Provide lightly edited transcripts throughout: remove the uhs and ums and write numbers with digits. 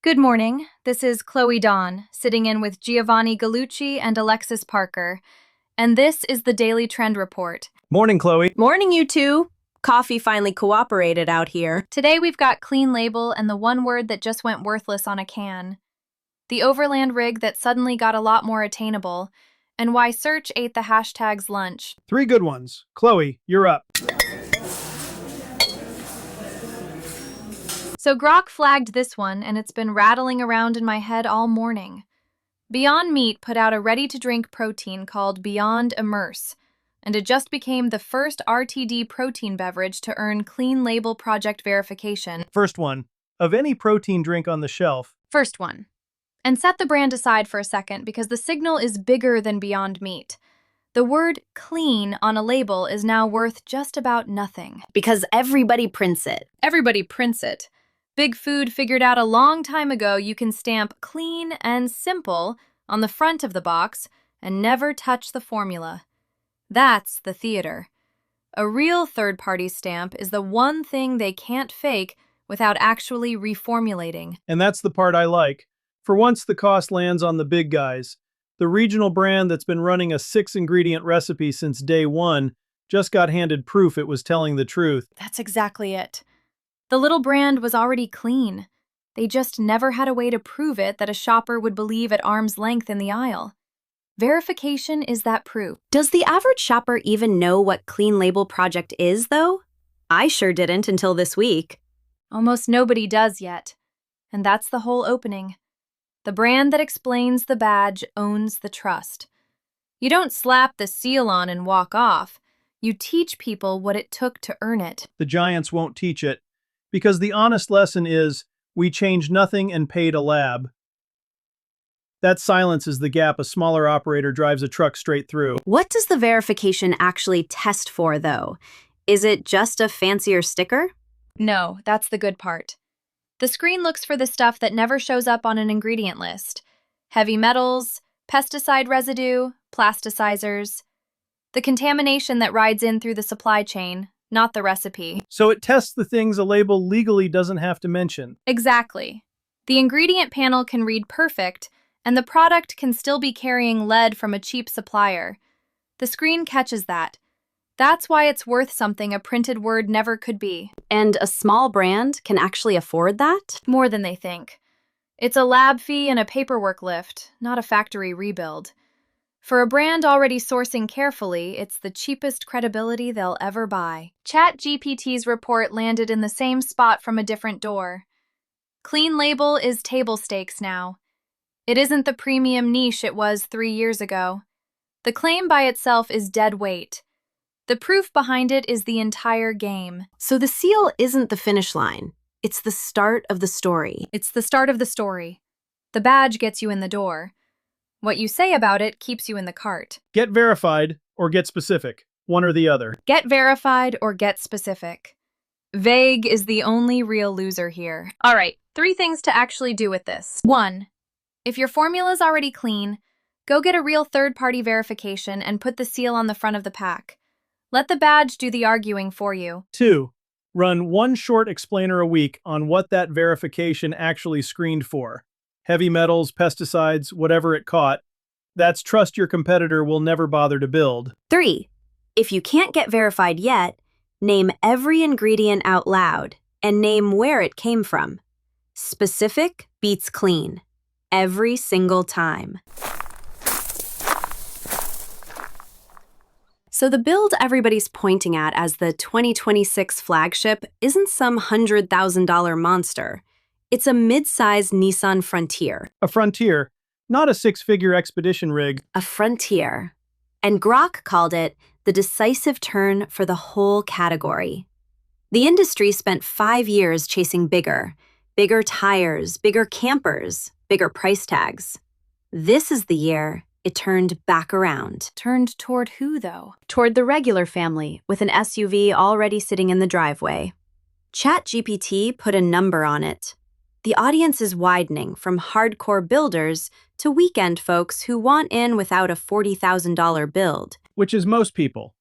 Good morning. This is Chloe Dawn, sitting in with Giovanni Gallucci and Alexis Parker. And this is the Daily Trend Report. Morning, Chloe. Morning, you two. Coffee finally cooperated out here. Today we've got clean label and the one word that just went worthless on a can. The overland rig that suddenly got a lot more attainable, and why search ate the hashtag's lunch. Three good ones. Chloe, you're up. So Grok flagged this one, and it's been rattling around in my head all morning. Beyond Meat put out a ready-to-drink protein called Beyond Immerse, and it just became the first RTD protein beverage to earn Clean Label Project verification. First one. Of any protein drink on the shelf. First one. And set the brand aside for a second because the signal is bigger than Beyond Meat. The word clean on a label is now worth just about nothing. Because everybody prints it. Everybody prints it. Big Food figured out a long time ago you can stamp clean and simple on the front of the box and never touch the formula. That's the theater. A real third-party stamp is the one thing they can't fake without actually reformulating. And that's the part I like. For once, the cost lands on the big guys. The regional brand that's been running a 6-ingredient recipe since day one just got handed proof it was telling the truth. That's exactly it. The little brand was already clean. They just never had a way to prove it that a shopper would believe at arm's length in the aisle. Verification is that proof. Does the average shopper even know what Clean Label Project is, though? I sure didn't until this week. Almost nobody does yet. And that's the whole opening. The brand that explains the badge owns the trust. You don't slap the seal on and walk off. You teach people what it took to earn it. The giants won't teach it. Because the honest lesson is, we changed nothing and paid a lab. That silences the gap a smaller operator drives a truck straight through. What does the verification actually test for, though? Is it just a fancier sticker? No, that's the good part. The screen looks for the stuff that never shows up on an ingredient list. Heavy metals, pesticide residue, plasticizers. The contamination that rides in through the supply chain, not the recipe. So it tests the things a label legally doesn't have to mention. Exactly. The ingredient panel can read perfect, and the product can still be carrying lead from a cheap supplier. The screen catches that. That's why it's worth something a printed word never could be. And a small brand can actually afford that? More than they think. It's a lab fee and a paperwork lift, not a factory rebuild. For a brand already sourcing carefully, it's the cheapest credibility they'll ever buy. ChatGPT's report landed in the same spot from a different door. Clean Label is table stakes now. It isn't the premium niche it was 3 years ago. The claim by itself is dead weight. The proof behind it is the entire game. So the seal isn't the finish line. It's the start of the story. It's the start of the story. The badge gets you in the door. What you say about it keeps you in the cart. Get verified or get specific. One or the other. Get verified or get specific. Vague is the only real loser here. All right, 3 things to actually do with this. 1. If your formula's already clean, go get a real third-party verification and put the seal on the front of the pack. Let the badge do the arguing for you. 2. Run one short explainer a week on what that verification actually screened for. Heavy metals, pesticides, whatever it caught. That's trust your competitor will never bother to build. 3. If you can't get verified yet, name every ingredient out loud and name where it came from. Specific beats clean. Every single time. So the build everybody's pointing at as the 2026 flagship isn't some $100,000 monster. It's a mid-sized Nissan Frontier. A Frontier, not a 6-figure expedition rig. A Frontier. And Grok called it the decisive turn for the whole category. The industry spent 5 years chasing bigger tires, bigger campers, bigger price tags. This is the year it turned back around. Turned toward who, though? Toward the regular family, with an SUV already sitting in the driveway. ChatGPT put a number on it. The audience is widening from hardcore builders to weekend folks who want in without a $40,000 build. Which is most people.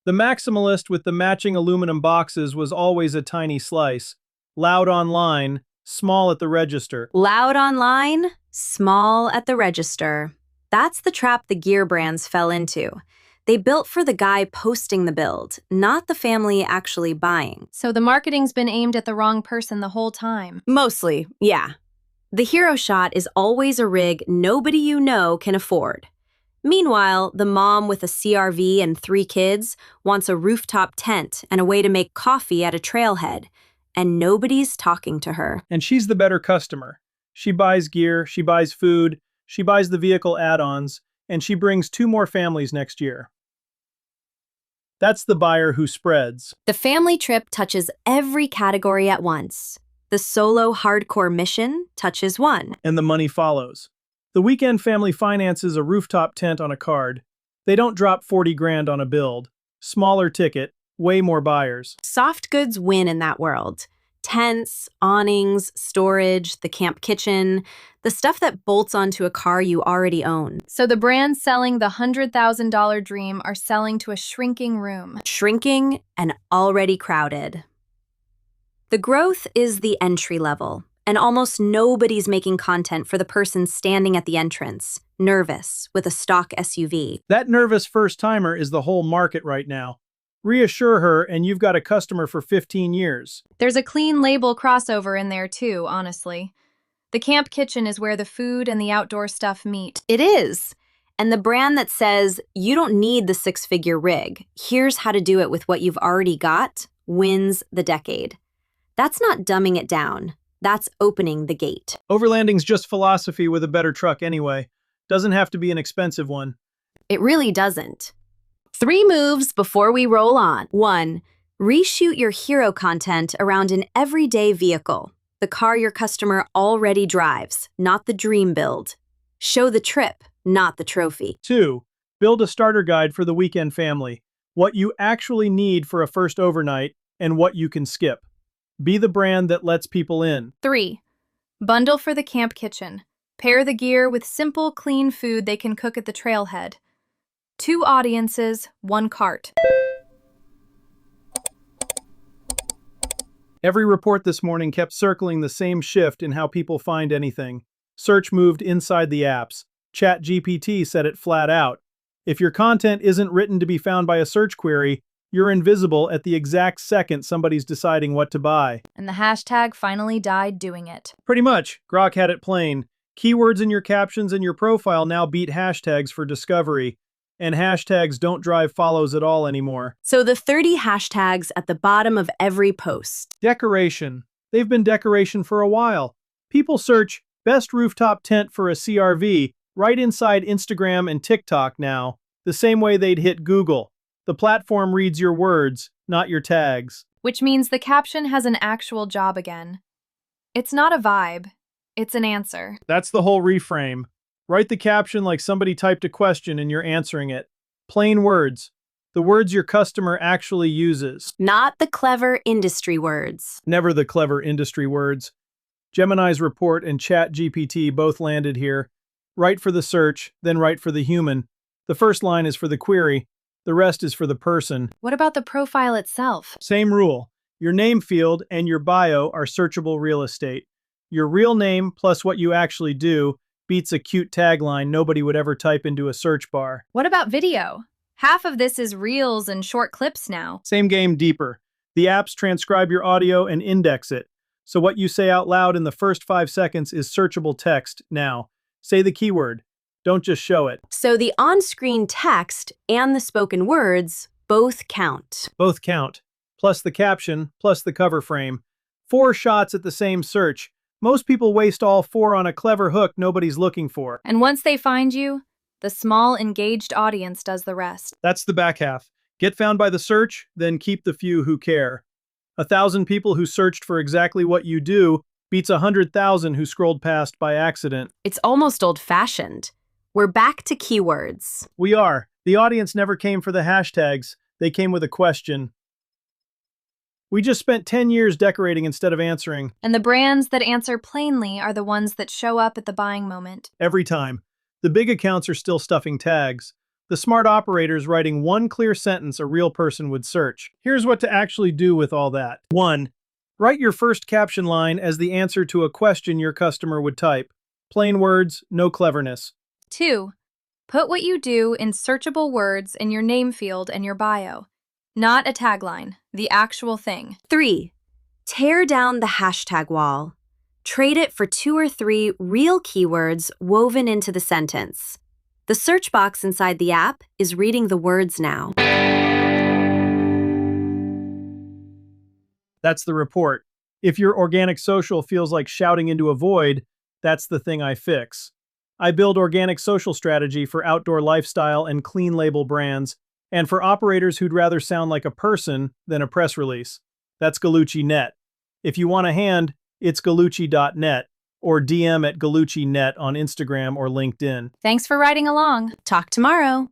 The maximalist with the matching aluminum boxes was always a tiny slice. Loud online, small at the register. Loud online, small at the register. That's the trap the gear brands fell into. They built for the guy posting the build, not the family actually buying. So the marketing's been aimed at the wrong person the whole time. Mostly, yeah. The hero shot is always a rig nobody you know can afford. Meanwhile, the mom with a CRV and 3 kids wants a rooftop tent and a way to make coffee at a trailhead, and nobody's talking to her. And she's the better customer. She buys gear, she buys food, she buys the vehicle add-ons, and she brings 2 more families next year. That's the buyer who spreads. The family trip touches every category at once. The solo hardcore mission touches one. And the money follows. The weekend family finances a rooftop tent on a card. They don't drop 40 grand on a build. Smaller ticket, way more buyers. Soft goods win in that world. Tents, awnings, storage, the camp kitchen, the stuff that bolts onto a car you already own. So the brands selling the $100,000 dream are selling to a shrinking room. Shrinking and already crowded. The growth is the entry level, and almost nobody's making content for the person standing at the entrance, nervous, with a stock SUV. That nervous first-timer is the whole market right now. Reassure her and you've got a customer for 15 years. There's a clean label crossover in there too, honestly. The camp kitchen is where the food and the outdoor stuff meet. It is. And the brand that says, you don't need the 6-figure rig, here's how to do it with what you've already got, wins the decade. That's not dumbing it down. That's opening the gate. Overlanding's just philosophy with a better truck anyway. Doesn't have to be an expensive one. It really doesn't. 3 moves before we roll on. 1. Reshoot your hero content around an everyday vehicle, the car your customer already drives, not the dream build. Show the trip, not the trophy. 2. Build a starter guide for the weekend family. What you actually need for a first overnight and what you can skip. Be the brand that lets people in. 3. Bundle for the camp kitchen. Pair the gear with simple, clean food they can cook at the trailhead. 2 audiences, 1 cart. Every report this morning kept circling the same shift in how people find anything. Search moved inside the apps. ChatGPT said it flat out. If your content isn't written to be found by a search query, you're invisible at the exact second somebody's deciding what to buy. And the hashtag finally died doing it. Pretty much. Grok had it plain. Keywords in your captions and your profile now beat hashtags for discovery. And hashtags don't drive follows at all anymore. So the 30 hashtags at the bottom of every post. Decoration. They've been decoration for a while. People search best rooftop tent for a CRV right inside Instagram and TikTok now, the same way they'd hit Google. The platform reads your words, not your tags. Which means the caption has an actual job again. It's not a vibe, it's an answer. That's the whole reframe. Write the caption like somebody typed a question and you're answering it. Plain words. The words your customer actually uses. Not the clever industry words. Never the clever industry words. Gemini's report and ChatGPT both landed here. Write for the search, then write for the human. The first line is for the query. The rest is for the person. What about the profile itself? Same rule. Your name field and your bio are searchable real estate. Your real name plus what you actually do beats a cute tagline nobody would ever type into a search bar. What about video? Half of this is reels and short clips now. Same game, deeper. The apps transcribe your audio and index it. So what you say out loud in the first 5 seconds is searchable text now. Say the keyword. Don't just show it. So the on-screen text and the spoken words both count. Both count. Plus the caption, plus the cover frame. 4 shots at the same search. Most people waste all 4 on a clever hook nobody's looking for. And once they find you, the small, engaged audience does the rest. That's the back half. Get found by the search, then keep the few who care. 1,000 people who searched for exactly what you do beats 100,000 who scrolled past by accident. It's almost old-fashioned. We're back to keywords. We are. The audience never came for the hashtags. They came with a question. We just spent 10 years decorating instead of answering. And the brands that answer plainly are the ones that show up at the buying moment. Every time. The big accounts are still stuffing tags. The smart operators writing one clear sentence a real person would search. Here's what to actually do with all that. 1. Write your first caption line as the answer to a question your customer would type. Plain words, no cleverness. 2. Put what you do in searchable words in your name field and your bio. Not a tagline, the actual thing. 3. Tear down the hashtag wall. Trade it for 2 or 3 real keywords woven into the sentence. The search box inside the app is reading the words now. That's the report. If your organic social feels like shouting into a void, that's the thing I fix. I build organic social strategy for outdoor lifestyle and clean label brands, and for operators who'd rather sound like a person than a press release. That's Gallucci.net. If you want a hand, it's gallucci.net or DM at gallucci.net on Instagram or LinkedIn. Thanks for riding along. Talk tomorrow.